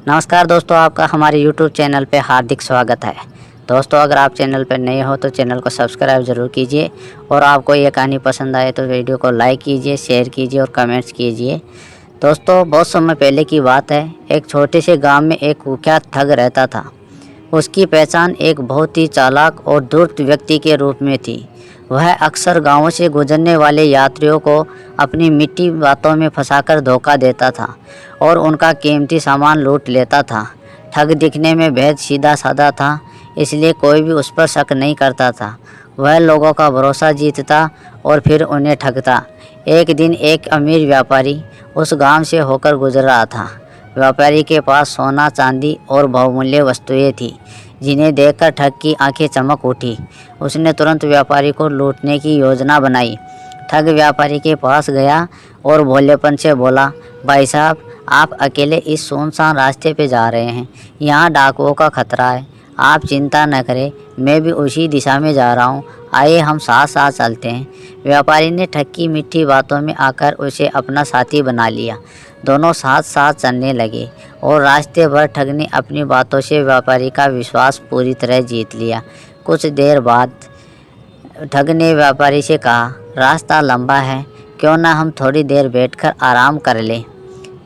नमस्कार दोस्तों, आपका हमारे YouTube चैनल पे हार्दिक स्वागत है। दोस्तों, अगर आप चैनल पर नए हो तो चैनल को सब्सक्राइब ज़रूर कीजिए और आपको ये कहानी पसंद आए तो वीडियो को लाइक कीजिए, शेयर कीजिए और कमेंट्स कीजिए। दोस्तों, बहुत समय पहले की बात है। एक छोटे से गांव में एक कुख्यात ठग रहता था। उसकी पहचान एक बहुत ही चालाक और धूर्त व्यक्ति के रूप में थी। वह अक्सर गांवों से गुजरने वाले यात्रियों को अपनी मीठी बातों में फंसाकर धोखा देता था और उनका कीमती सामान लूट लेता था। ठग दिखने में बेहद सीधा साधा था, इसलिए कोई भी उस पर शक नहीं करता था। वह लोगों का भरोसा जीतता और फिर उन्हें ठगता। एक दिन एक अमीर व्यापारी उस गांव से होकर गुजर रहा था। व्यापारी के पास सोना, चांदी और बहुमूल्य वस्तुएं थीं, जिन्हें देखकर ठग की आंखें चमक उठी। उसने तुरंत व्यापारी को लूटने की योजना बनाई। ठग व्यापारी के पास गया और भोलेपन से बोला, भाई साहब, आप अकेले इस सुनसान रास्ते पे जा रहे हैं। यहाँ डाकुओं का खतरा है। आप चिंता न करें, मैं भी उसी दिशा में जा रहा हूँ। आइए हम साथ साथ चलते हैं। व्यापारी ने ठग की मीठी बातों में आकर उसे अपना साथी बना लिया। दोनों साथ साथ चलने लगे और रास्ते भर ठग ने अपनी बातों से व्यापारी का विश्वास पूरी तरह जीत लिया। कुछ देर बाद ठग ने व्यापारी से कहा, रास्ता लंबा है, क्यों ना हम थोड़ी देर बैठकर आराम कर लें।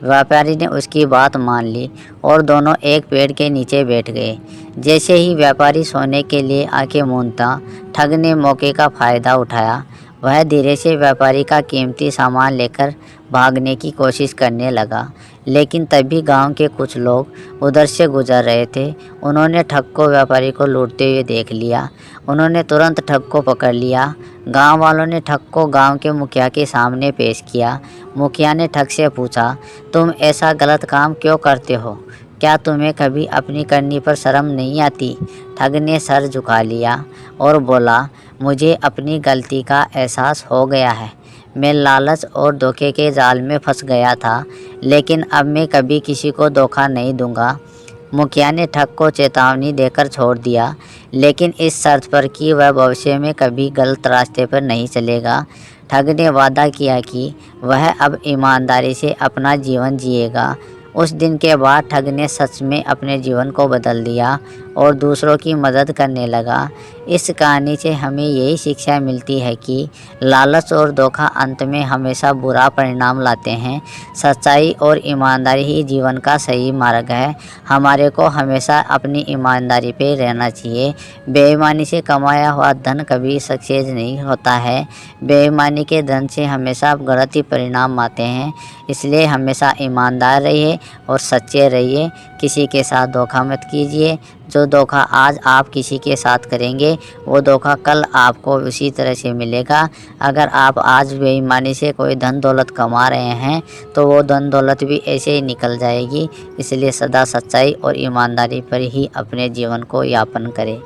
व्यापारी ने उसकी बात मान ली और दोनों एक पेड़ के नीचे बैठ गए। जैसे ही व्यापारी सोने के लिए आंखें मूंदता, ठग ने मौके का फ़ायदा उठाया। वह धीरे से व्यापारी का कीमती सामान लेकर भागने की कोशिश करने लगा, लेकिन तभी गांव के कुछ लोग उधर से गुजर रहे थे। उन्होंने ठग को व्यापारी को लूटते हुए देख लिया। उन्होंने तुरंत ठग को पकड़ लिया। गांव वालों ने ठग को गांव के मुखिया के सामने पेश किया। मुखिया ने ठग से पूछा, तुम ऐसा गलत काम क्यों करते हो? क्या तुम्हें कभी अपनी करनी पर शर्म नहीं आती? ठग ने सर झुका लिया और बोला, मुझे अपनी गलती का एहसास हो गया है। मैं लालच और धोखे के जाल में फंस गया था, लेकिन अब मैं कभी किसी को धोखा नहीं दूंगा। मुखिया ने ठग को चेतावनी देकर छोड़ दिया, लेकिन इस शर्त पर कि वह भविष्य में कभी गलत रास्ते पर नहीं चलेगा। ठग ने वादा किया कि वह अब ईमानदारी से अपना जीवन जिएगा। उस दिन के बाद ठग ने सच में अपने जीवन को बदल दिया और दूसरों की मदद करने लगा। इस कहानी से हमें यही शिक्षा मिलती है कि लालच और धोखा अंत में हमेशा बुरा परिणाम लाते हैं। सच्चाई और ईमानदारी ही जीवन का सही मार्ग है। हमारे को हमेशा अपनी ईमानदारी पे रहना चाहिए। बेईमानी से कमाया हुआ धन कभी सक्सेस नहीं होता है। बेईमानी के धन से हमेशा गलत ही परिणाम आते हैं। इसलिए हमेशा ईमानदार रहिए और सच्चे रहिए। किसी के साथ धोखा मत कीजिए। जो धोखा आज आप किसी के साथ करेंगे, वो धोखा कल आपको उसी तरह से मिलेगा। अगर आप आज बेईमानी से कोई धन दौलत कमा रहे हैं, तो वो धन दौलत भी ऐसे ही निकल जाएगी। इसलिए सदा सच्चाई और ईमानदारी पर ही अपने जीवन को यापन करें।